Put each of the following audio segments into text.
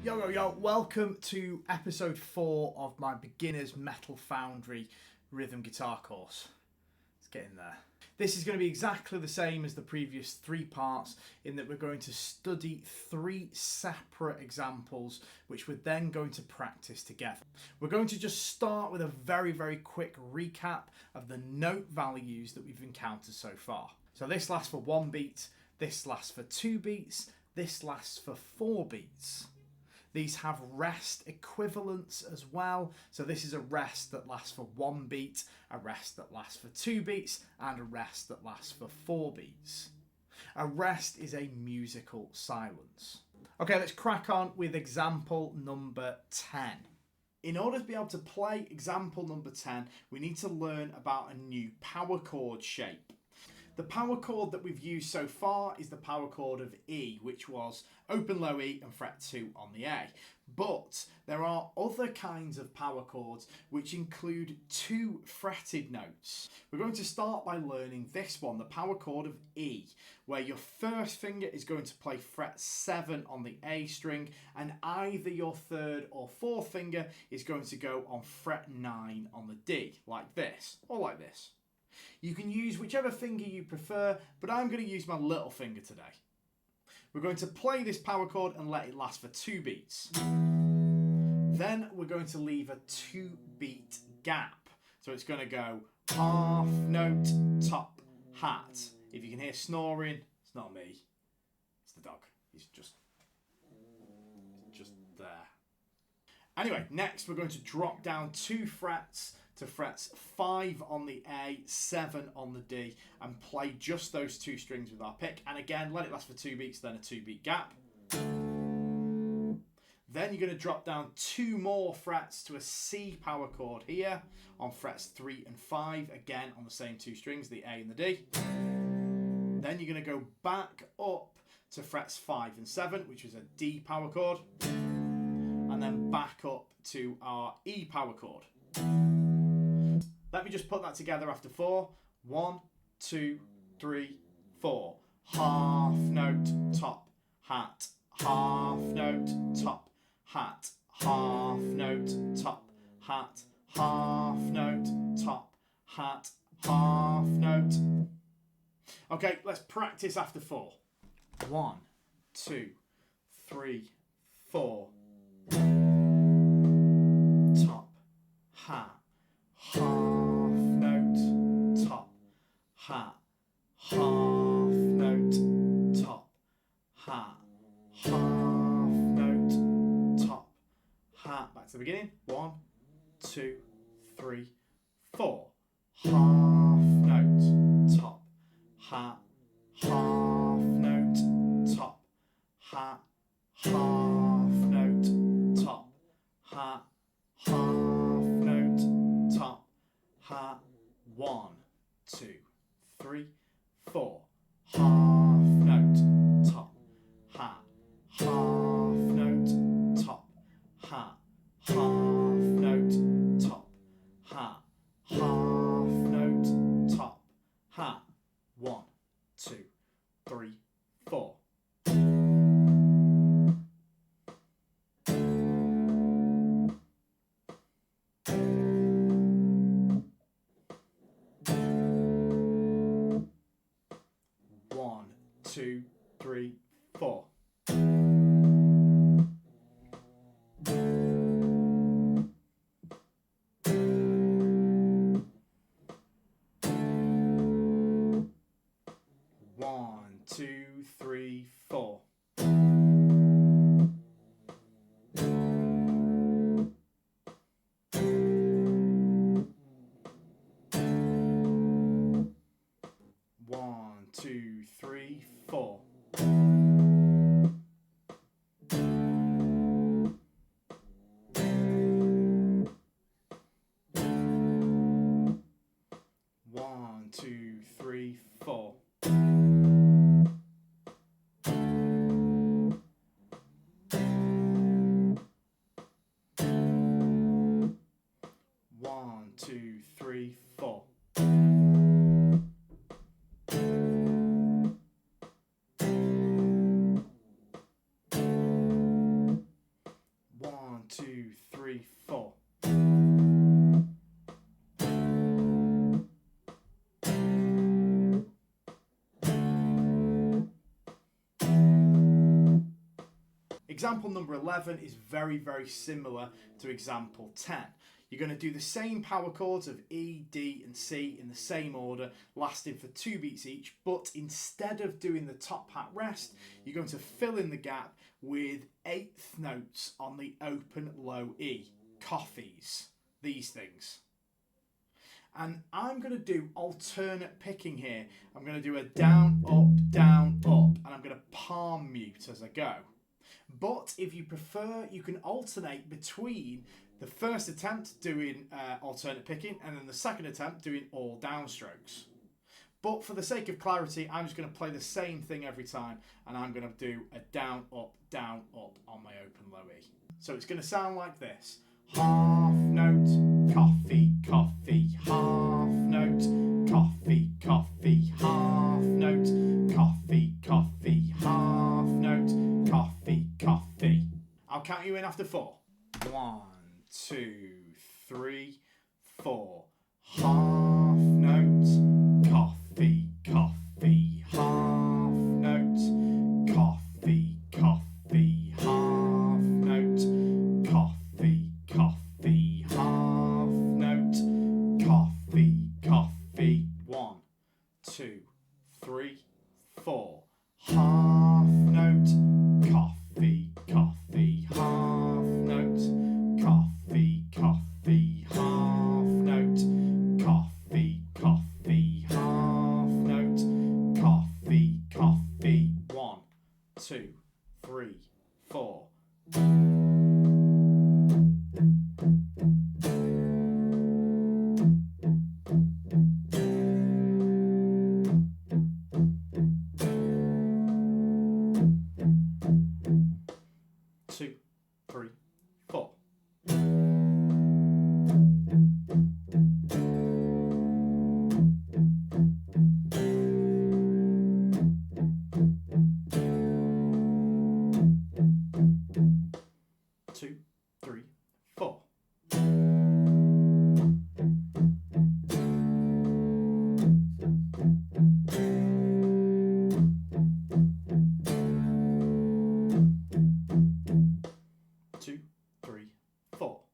Yo, welcome to episode 4 of my beginner's Metal Foundry rhythm guitar course. Let's get in there. This is going to be exactly the same as the previous 3 parts in that we're going to study 3 separate examples which we're then going to practice together. We're going to just start with a very quick recap of the note values that we've encountered so far. So this lasts for 1 beat, this lasts for 2 beats, this lasts for 4 beats. These have rest equivalents as well. So this is a rest that lasts for 1 beat, a rest that lasts for 2 beats, and a rest that lasts for 4 beats. A rest is a musical silence. Okay, let's crack on with example number 10. In order to be able to play example number 10, we need to learn about a new power chord shape. The power chord that we've used so far is the power chord of E, which was open low E and fret 2 on the A. But there are other kinds of power chords which include 2 fretted notes. We're going to start by learning this one, the power chord of E, where your first finger is going to play fret 7 on the A string, and either your 3rd or 4th finger is going to go on fret 9 on the D, like this, or like this. You can use whichever finger you prefer, but I'm going to use my little finger today. We're going to play this power chord and let it last for 2 beats. Then we're going to leave a 2 beat gap. So it's going to go half note, top, hat. If you can hear snoring, it's not me, it's the dog. He's just there. Anyway, next we're going to drop down 2 frets to frets 5 on the A, 7 on the D, and play just those 2 strings with our pick. And again, let it last for 2 beats, then a 2 beat gap. Then you're going to drop down 2 more frets to a C power chord here on frets 3 and 5, again on the same 2 strings, the A and the D. Then you're going to go back up to frets 5 and 7, which is a D power chord, and then back up to our E power chord. Let me just put that together after 4. 1, 2, 3, 4. Half note, top, hat. Half note, top, hat. Half note, top, hat. Half note, top, hat. Half note. Okay, let's practice after 4. 1, 2, 3, 4. Top, hat. Half note, top, hat, half note, top, hat, half note, top, hat. Back to the beginning. 1, 2, 3, 4. Half note, top, hat, half note, top, hat, half note, top, hat, half note, top, hat. 1, 2, 3, 4. Half note, top, hat. Half note, top, hat. Half note, top, hat. Half note, top, hat. 1, 2, 3, 4. Two, three, 4. 1, 2, 3, 4. 1, 2, 3, 4. 1, 2, 3, 4. 1, 2, 3, 4. Example number 11 is very, very similar to example 10. You're going to do the same power chords of E, D and C in the same order, lasting for 2 beats each, but instead of doing the top hat rest, you're going to fill in the gap with 8th notes on the open low E, coffees, these things. And I'm going to do alternate picking here. I'm going to do a down, up, and I'm going to palm mute as I go. But if you prefer, you can alternate between the first attempt doing alternate picking and then the second attempt doing all downstrokes. But for the sake of clarity, I'm just going to play the same thing every time, and I'm going to do a down, up on my open low E. So it's going to sound like this. Half note, coffee, coffee, half note, coffee, coffee, half note, coffee, coffee, half note, coffee, coffee. I'll count you in after 4. 1, 2, 3, 4. Half note, coffee, coffee, half note, coffee, coffee, half note, coffee, coffee, half note, coffee, coffee. 1, 2, 3, 4. Half note, coffee, coffee, half note, coffee, coffee, half note, coffee, coffee, half note, coffee, coffee. 1, 2, 3, 4. 2, 3, 4. 2, 3, 4. 2, 3, 4.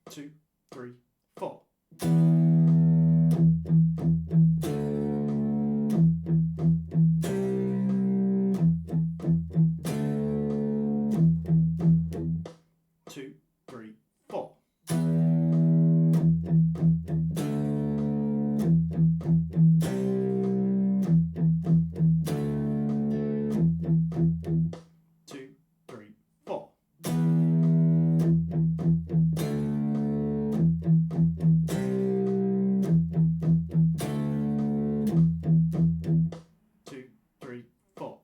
2, 3, 4. 2, 3, 4. 2, 3, 4. 2, 3, 4.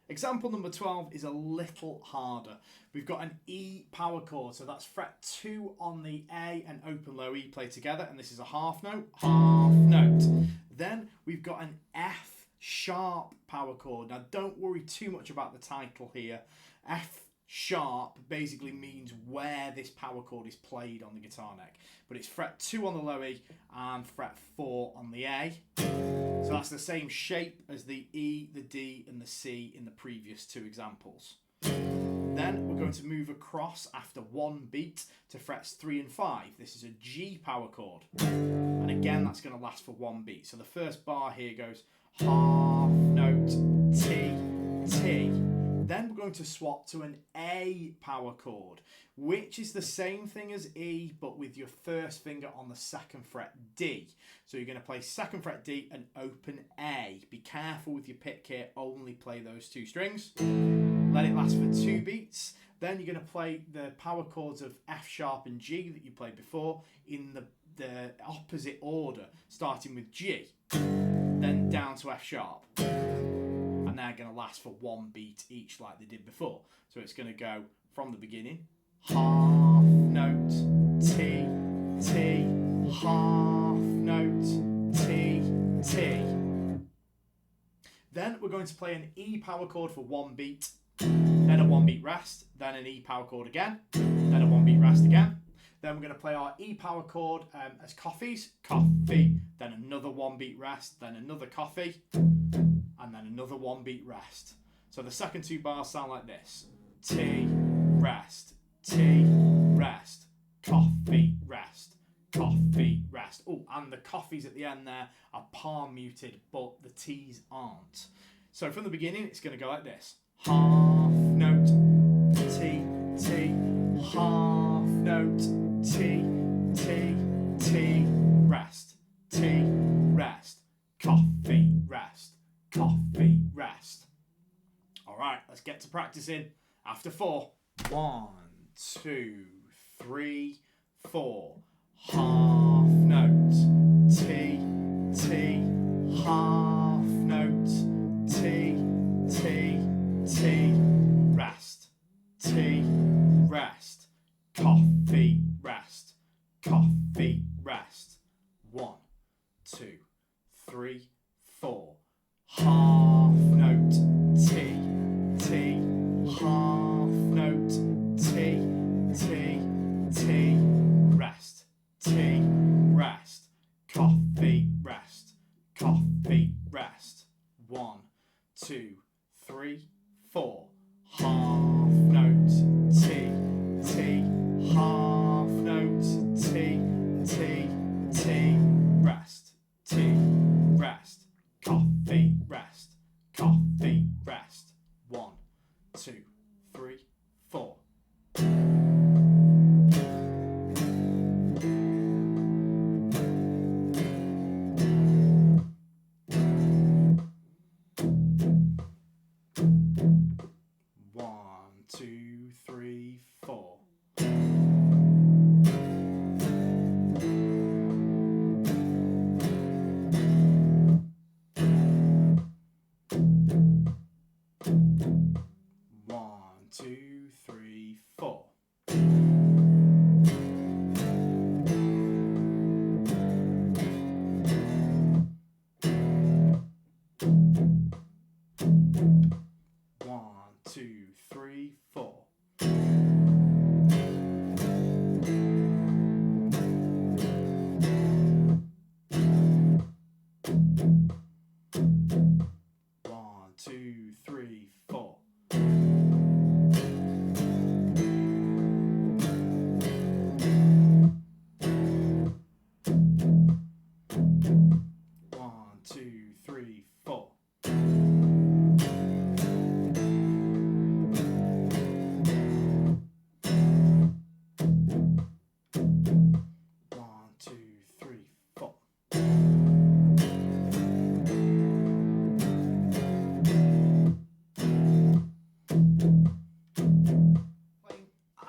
'Example number 12 is a little harder. We've got an E power chord, so that's fret 2 on the A and open low E played together, and this is a half note, half note. Then we've got an F sharp power chord. Now don't worry too much about the title here. F sharp basically means where this power chord is played on the guitar neck, but it's fret 2 on the low E and fret 4 on the A. So that's the same shape as the E, the D and the C in the previous 2 examples. Then we're going to move across after 1 beat to frets 3 and 5. This is a G power chord, and again that's going to last for 1 beat. So the first bar here goes half note, T, T. Then we're going to swap to an A power chord, which is the same thing as E, but with your first finger on the 2nd fret D. So you're going to play 2nd fret D and open A. Be careful with your pick here, only play those 2 strings. Let it last for 2 beats. Then you're going to play the power chords of F sharp and G that you played before in the opposite order, starting with G, then down to F sharp. And they're going to last for 1 beat each like they did before. So it's going to go from the beginning, half note, T, T, half note, T, T. we're going to play an E power chord for 1 beat, then a 1 beat rest, then an E power chord again, then a 1 beat rest again. Then we're going to play our E power chord as coffees, coffee, then another 1 beat rest, then another coffee, and then another 1 beat rest. So the second 2 bars sound like this. T, rest, coffee, rest, coffee, rest. Oh, and the coffees at the end there are palm muted, but the T's aren't. So from the beginning, it's going to go like this. Half note, T, T, half note, T, T, T, rest, coffee, rest. All right, let's get to practicing after 4. 1, 2, 3, 4. Half note, T, T, half note, T, T, T, rest, coffee, rest. 1, 2, 3, 4. Half note, T, T, half note, T, T, T, rest, coffee, rest. 1, 2, 3, 4. Half note, T, T, half note, T, T, T, rest, coffee, rest. 1, 2, 3, 4.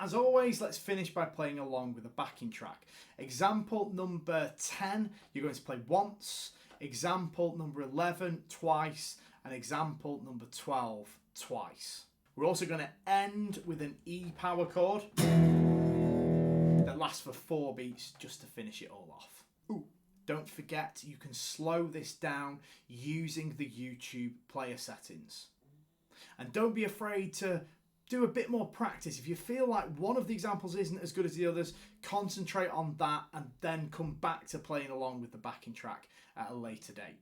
As always, let's finish by playing along with a backing track. Example number 10, you're going to play once. Example number 11, twice. And example number 12, twice. We're also going to end with an E power chord that lasts for 4 beats just to finish it all off. Ooh. Don't forget, you can slow this down using the YouTube player settings. And don't be afraid to do a bit more practice. If you feel like one of the examples isn't as good as the others, concentrate on that and then come back to playing along with the backing track at a later date.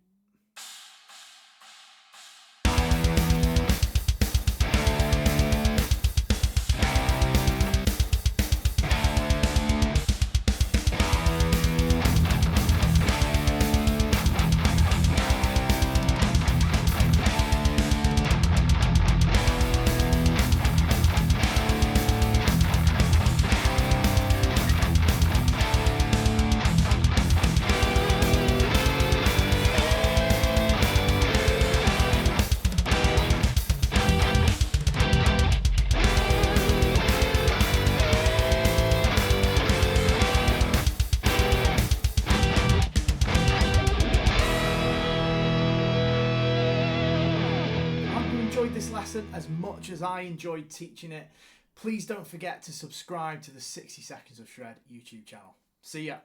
This lesson as much as I enjoyed teaching it. Please don't forget to subscribe to the 60 Seconds of Shred YouTube channel. See ya.